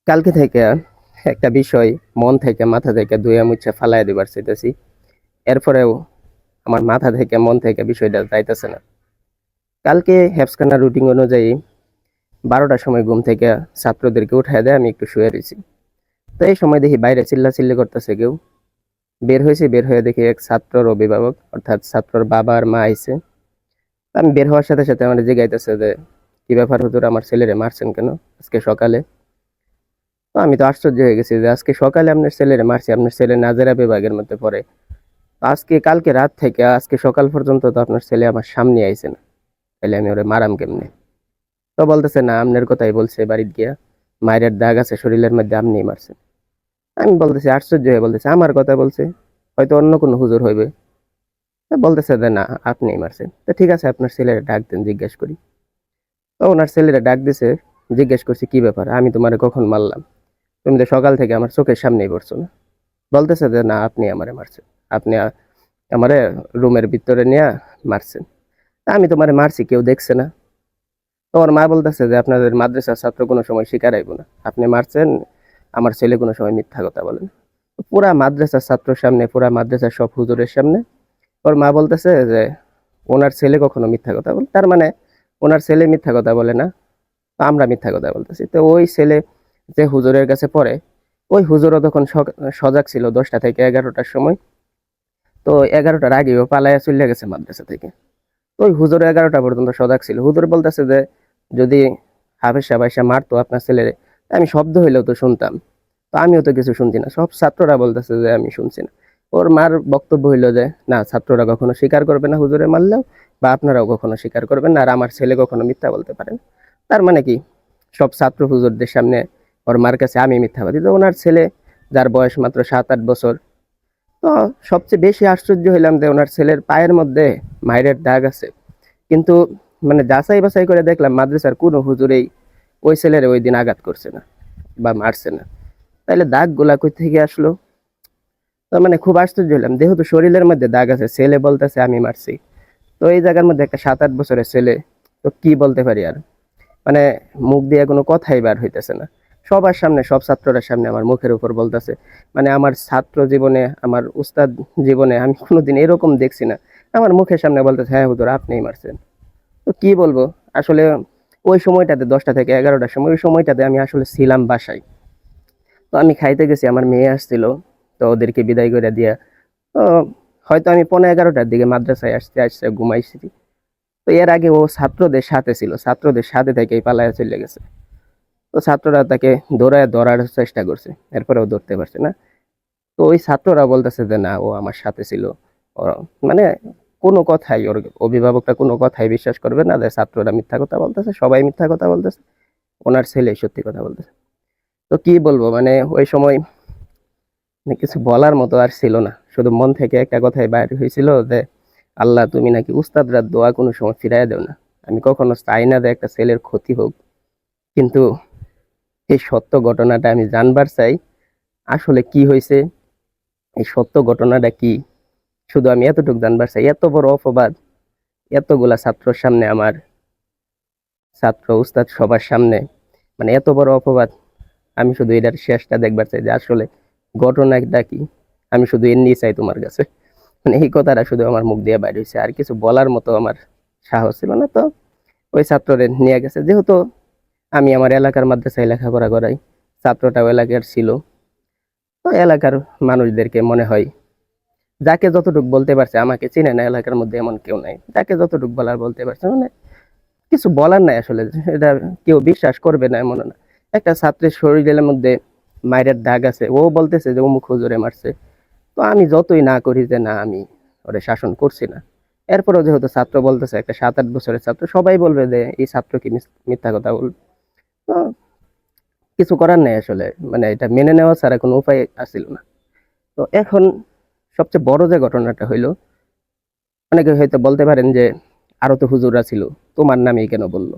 কালকে থেকে একটা বিষয় মন থেকে মাথা থেকে ধুয়ে মুছে ফালাই দিবার চাইতেছি। এরপরেও আমার মাথা থেকে মন থেকে বিষয়টা যাইতেছে না। কালকে হেফসখানা রুটিন অনুযায়ী 12টার সময় ঘুম থেকে ছাত্রদেরকে উঠায় দেয়, আমি একটু শুয়ে রয়েছি। তো এই সময় দেখি বাইরে চিল্লাচিল্লি করতেছে কেউ। বের হয়েছে, বের হয়ে দেখি এক ছাত্রর অভিভাবক অর্থাৎ ছাত্রর বাবা আর মা আইছে। আমি বের হওয়ার সাথে সাথে আমার জিজ্ঞাইতেছে যে কি ব্যাপার হুজুর, আমার ছেলেরে মারছেন কেন আজকে সকালে? তো আমি তো আশ্চর্য হয়ে গেছি যে আজকে সকালে আপনার ছেলেরে মারছি, আপনার ছেলে নাজেরা বিভাগের মধ্যে পড়ে। আজকে কালকে রাত থেকে আজকে সকাল পর্যন্ত তো আপনার ছেলে আমার সামনে আইছে না, তাহলে আমি ওরে মারাম কেমনে? তো বলতেছে না, আপনার কথাই বলছে, বাড়িতে গিয়া মায়ের দাগ আছে শরীরের মধ্যে, আপনিই মারছেন। আমি বলতেছি আশ্চর্য হয়ে, বলতেছে আমার কথা বলছে, হয়তো অন্য কোনো হুজুর হইবে। তো বলতেছে যে না, আপনিই মারছেন। তো ঠিক আছে, আপনার ছেলেরে ডাক দেন, জিজ্ঞেস করি। তো ওনার ছেলেরা ডাক দিছে, জিজ্ঞেস করছি কি ব্যাপার, আমি তোমারে কখন মারলাম? তুমি তো সকাল থেকে আমার চোখের সামনেই পড়ছো না। বলতেছে যে না, আপনি আমারে মারছেন, আপনি আমারে রুমের ভিতরে নিয়ে মারছেন। তা আমি তোমারে মারছি, কেউ দেখছে না। তোমার মা বলতেছে যে আপনাদের মাদ্রাসার ছাত্র কোনো সময় শিকার আইব না, আপনি মারছেন, আমার ছেলে কোনো সময় মিথ্যা কথা বলেন। পুরা মাদ্রাসার ছাত্রের সামনে, পুরা মাদ্রাসার সব হুজুরের সামনে ওর মা বলতেছে যে ওনার ছেলে কখনো মিথ্যা কথা বলে, তার মানে ওনার ছেলে মিথ্যা কথা বলে না, আমরা মিথ্যা কথা বলতেছি। তো ওই ছেলে যে হুজুরের কাছে পড়ে, ওই হুজুরও তখন সজাগ ছিল 10টা থেকে 11টার সময়। তো 11টার আগেও পালাইয়া চলে গেছে মাদ্রাসা থেকে। তো ওই হুজুর 11টা পর্যন্ত সজাগ ছিল। হুজুর বলতেছে যে যদি হাফেজ সাহেব এসে মারতো আপনার ছেলেরে, আমি শব্দ হইলেও তো শুনতাম। তো আমিও তো কিছু শুনছি না, সব ছাত্ররা বলতেছে যে আমি শুনছি না। ওর মার বক্তব্য হইলো যে না, ছাত্ররা কখনো স্বীকার করবে না হুজুরে মারলেও, বা আপনারাও কখনো স্বীকার করবেন না, আর আমার ছেলে কখনো মিথ্যা বলতে পারেন। তার মানে কি, সব ছাত্র হুজুরদের সামনে ওর মার কাছে আমি মিথ্যাবাদী। তো ওনার ছেলে, যার বয়স মাত্র 7-8 বছর, তো সবচেয়ে বেশি আশ্চর্য হইলাম যে ওনার ছেলের পায়ের মধ্যে মাইরের দাগ আছে। কিন্তু মানে যাচাই বাছাই করে দেখলাম মাদ্রাসার কোনো হুজুরেই ওই ছেলের ওই দিন আঘাত করছে না বা মারছে না। তাইলে দাগ গুলা কই থেকে আসলো? তার মানে খুব আশ্চর্য হলাম, যেহেতু শরীরের মধ্যে দাগ আছে, ছেলে বলতেছে আমি মারছি। তো এই জায়গার মধ্যে একটা 7-8 বছরের ছেলে, তো কি বলতে পারি আর? মানে মুখ দিয়ে কোনো কথাই বার হইতেছে না। সবার সামনে, সব ছাত্ররা সামনে আমার মুখের উপর বলতেছে। মানে আমার ছাত্র জীবনে, আমার উস্তাদ জীবনে আমি কোনোদিন এরকম দেখছি না। আমার মুখের সামনে বলতেছে হ্যাঁ হুজুর, আপনিই মারছেন। তো কি বলবো আসলে, ওই সময়টাতে 10টা থেকে 11টার সময়, ওই সময়টাতে আমি আসলে ছিলাম বাসায়। তো আমি খাইতে গেছি, আমার মেয়ে আসছিল, তো ওদেরকে বিদায় করে দিয়া, তো হয়তো আমি 11:15টার দিকে মাদ্রাসায় আসতে আসতে ঘুমাইছি। তো এর আগে ও ছাত্রদের সাথে ছিল, ছাত্রদের সাথে থেকেই পালায়া চলে গেছে। তো ছাত্ররা তাকে ধরায় ধরার চেষ্টা করছে, এরপরেও ধরতে পারছে না। তো ওই ছাত্ররা বলতেছে যে না, ও আমার সাথে ছিল। ও মানে কোনো কথাই, ওর অভিভাবকরা কোনো কথাই বিশ্বাস করবে না যে ছাত্ররা মিথ্যা কথা বলতেছে, সবাই মিথ্যা কথা বলতেছে, ওনার ছেলে সত্যি কথা বলতেছে। তো কি বলবো, মানে ওই সময় মানে কিছু বলার মতো আর ছিল না, শুধু মন থেকে একটা কথাই বাইর হয়েছিল যে আল্লাহ, তুমি নাকি উস্তাদরা দোয়া কোনো সময় ফিরাইয়া দেও না। আমি কখনো চাই না যে একটা ছেলের ক্ষতি হোক, কিন্তু এই সত্য ঘটনাটা আমি জানবার চাই, আসলে কি হয়েছে, এই সত্য ঘটনাটা কি, শুধু আমি এতটুকু জানবার চাই। এত বড় অপবাদ, এতগুলা ছাত্রর সামনে, আমার ছাত্র উস্তাদ সবার সামনে, মানে এত বড় অপবাদ, আমি শুধু এটার শেষটা দেখবার চাই যে আসলে ঘটনাটা কি। আমি শুধু এমনি চাই তোমার কাছে, মানে এই কথাটা শুধু আমার মুখ দিয়ে বাইরে হয়েছে, আর কিছু বলার মতো আমার সাহস ছিল না। তো ওই ছাত্রদের নিয়ে গেছে, যেহেতু আমি আমার এলাকার মাদ্রাসায় লেখাপড়া করাই, ছাত্রটাও এলাকার ছিল। তো এলাকার মানুষদেরকে মনে হয়, যাকে যতটুকু বলতে পারছে, আমাকে চিনে না, এলাকার মধ্যে এমন কেউ নাই, যাকে যতটুকু বলার বলতে পারছে, মানে কিছু বলার নাই আসলে। এটা কেউ বিশ্বাস করবে না এমন না। একটা ছাত্রের শরীরের মধ্যে মায়ের দাগ আছে, ও বলতেছে যে অমুক হুজুরে মারছে। তো আমি যতই না করি যে না, আমি ওরে শাসন করছি না, এরপরেও যেহেতু ছাত্র বলতেছে, একটা 7-8 বছরের ছাত্র, সবাই বলবে যে এই ছাত্র কি মিথ্যা কথা বলবে। তো কিছু করার নেই আসলে, মানে এটা মেনে নেওয়া ছাড়া কোনো উপায় আসছিল না। তো এখন সবচেয়ে বড় যে ঘটনাটা হইলো, অনেকে হয়তো বলতে পারেন যে আরো তো হুজুররা ছিল, তোমার নামই কেন বললো?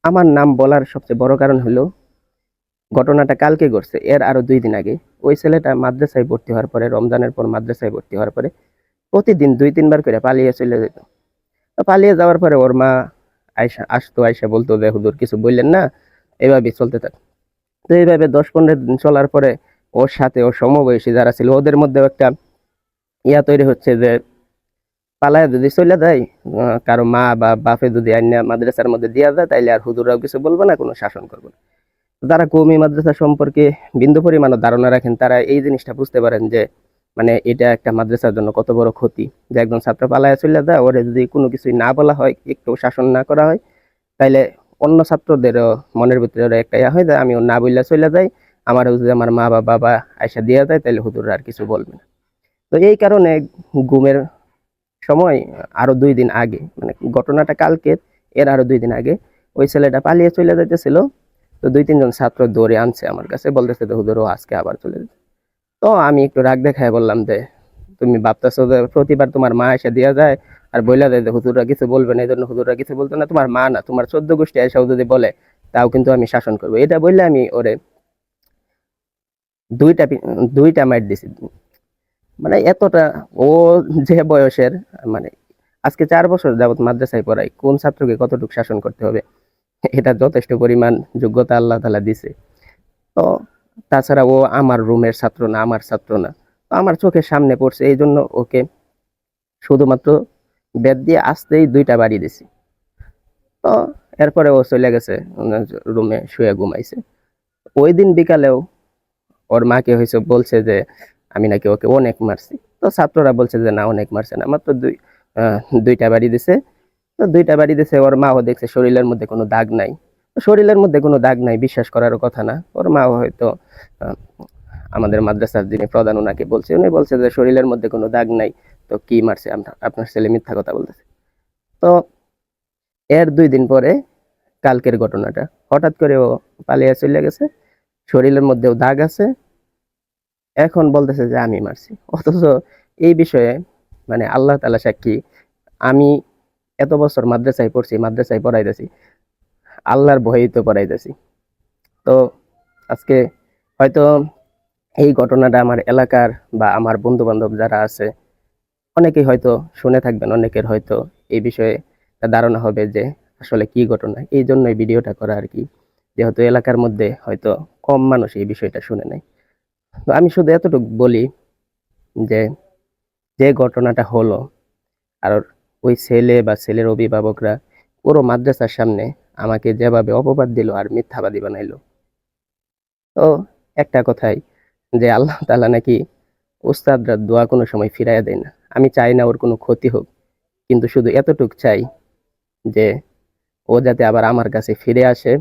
আমার নাম বলার সবচেয়ে বড় কারণ হলো, ঘটনাটা কালকে ঘটছে, এর আরো 2 দিন আগে ওই ছেলেটা মাদ্রাসায় ভর্তি হওয়ার পরে, রমজানের পর মাদ্রাসায় ভর্তি হওয়ার পরে প্রতিদিন 2-3 বার করে পালিয়ে চলে যেত। তো পালিয়ে যাওয়ার পরে ওর মা আয়সা আসতো, আয়সা বলতো যে হুজুর কিছু বললেন না, এভাবেই চলতে থাক। তো এইভাবে 10-15 দিন চলার পরে ওর সাথে ওর সমবয়সী যারা ছিল ওদের মধ্যেও একটা ইয়া তৈরি হচ্ছে যে পালায় যদি চলে যায়, কারো মা বা বাপে যদি আইনা মাদ্রাসার মধ্যে দিয়া যায়, তাইলে আর হুজুরাও কিছু বলবে না, কোনো শাসন করবে না। যারা কওমি মাদ্রাসা সম্পর্কে বিন্দু পরিমাণও ধারণা রাখেন, তারা এই জিনিসটা বুঝতে পারেন যে মানে এটা একটা মাদ্রাসার জন্য কত বড় ক্ষতি, যে একজন ছাত্র পালায় চলে যায়, ওরে যদি কোনো কিছুই না বলা হয়, একটু শাসন না করা হয়, তাইলে অন্য ছাত্রদেরও মনের ভিতরে ওরা একটা ইয়া হয় যে আমি ও না বললে চলে যাই, আমার যদি আমার মা বা বাবা আয়সা দিয়ে যায়, তাহলে হুজুর আর কিছু বলবে না। তো এই কারণে ঘুমের সময় আরো 2 দিন আগে, মানে ঘটনাটা কালকে, এর আরো 2 দিন আগে ওই ছেলেটা পালিয়ে চলে যাইতেছিল। তো 2-3 জন ছাত্র দৌড়ে আনছে আমার কাছে, বলতেছে যে হুজুর ও আজকে আবার চলে যাবে। তো আমি একটু রাগ দেখায় বললাম যে তুমি ভাবতেছো যে প্রতিবার তোমার মা এসে দিয়া যায় আর বইলা দেয় যে হুজুররা কিছু বলবে না, এই জন্য হুজুররা কিছু বলতো না, তোমার মা না তোমার 14 গোষ্ঠী এসেও যদি বলে তাও কিন্তু আমি শাসন করবো, এটা বললে আমি ওরে দুইটা মাইট দিছি। মানে এতটা ও যে বয়সের, মানে আজকে 4 বছর যাবত মাদ্রাসায় পড়াই, কোন ছাত্রকে কতটুকু শাসন করতে হবে এটা যথেষ্ট পরিমাণ যোগ্যতা আল্লাহ তাআলা দিছে। তো তাছাড়া ও আমার রুমের ছাত্র না, আমার ছাত্র না, তো আমার চোখের সামনে পড়ছে, এই জন্য ওকে শুধুমাত্র বেত দিয়ে আসতেই 2টা বাড়ি দিছি। তো এরপরে ও চলে গেছে রুমে শুয়ে ঘুমাইছে। ওই দিন বিকালেও ওর মাকে হয়েছে বলছে যে আমি নাকি ওকে অনেক মারছি। তো ছাত্ররা বলছে যে না, অনেক মারছে না, মাত্র 2টা বাড়ি দিছে। তো 2টা বাড়ি দিছে, ওর মাও দেখছে শরীরের মধ্যে কোনো দাগ নাই। তো শরীরের মধ্যে কোনো দাগ নাই বিশ্বাস করারও কথা না। ওর মাও হয়তো আহ, আমাদের মাদ্রাসার যিনি প্রধান ওনাকে বলছে, উনি বলছে যে শরীরের মধ্যে কোনো দাগ নাই, তো কি মারছে, আপনার ছেলে মিথ্যা কথা বলতেছে। তো এর 2 দিন পরে কালকের ঘটনাটা, হঠাৎ করে ও পালিয়ে চলে গেছে, শরীরের মধ্যেও দাগ আছে, এখন বলতেছে যে আমি মারছি। অথচ এই বিষয়ে মানে আল্লাহ তাআলা সাক্ষী, আমি এত বছর মাদ্রাসায় পড়ছি, মাদ্রাসায় পড়াইতেছি, আল্লাহর ভয়েই তো পড়াইতেছি। তো আজকে হয়তো এই ঘটনাটা আমার এলাকার বা আমার বন্ধু বান্ধব যারা আছে অনেকেই হয়তো শুনে থাকবেন, অনেকের হয়তো এই বিষয়ে ধারণা হবে যে আসলে কি ঘটনা, এই জন্যই ভিডিওটা করা আর কি, যেহেতু এলাকার মধ্যে হয়তো কম মানুষ এই বিষয়টা শুনে নাই। তো আমি শুধু এতটুকু বলি যে যে ঘটনাটা হলো, আর ওই ছেলে বা ছেলের অভিভাবকরা পুরো মাদ্রাসার সামনে আমাকে যেভাবে অপবাদ দিল আর মিথ্যাবাদী বানাইলো, তো একটা কথাই, যে আল্লাহ তাআলা নাকি উস্তাদরা দোয়া কোনো সময় ফিরাইয়া দেয় না। আমি চাই না ওর কোনো ক্ষতি হোক, কিন্তু শুধু এতটুক চাই যে ও যাতে আবার আমার কাছে ফিরে আসে,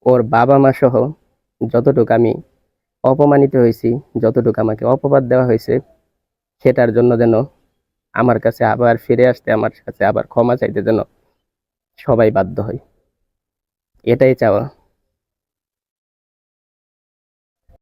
ওর বাবা মা সহ যতটুক আমি অপমানিত হয়েছি, যতটুক আমাকে অপবাদ দেওয়া হয়েছে, সেটার জন্য যেন আমার কাছে আবার ফিরে আসতে, আমার কাছে আবার ক্ষমা চাইতে যেন সবাই বাধ্য হয়, এটাই চাওয়া।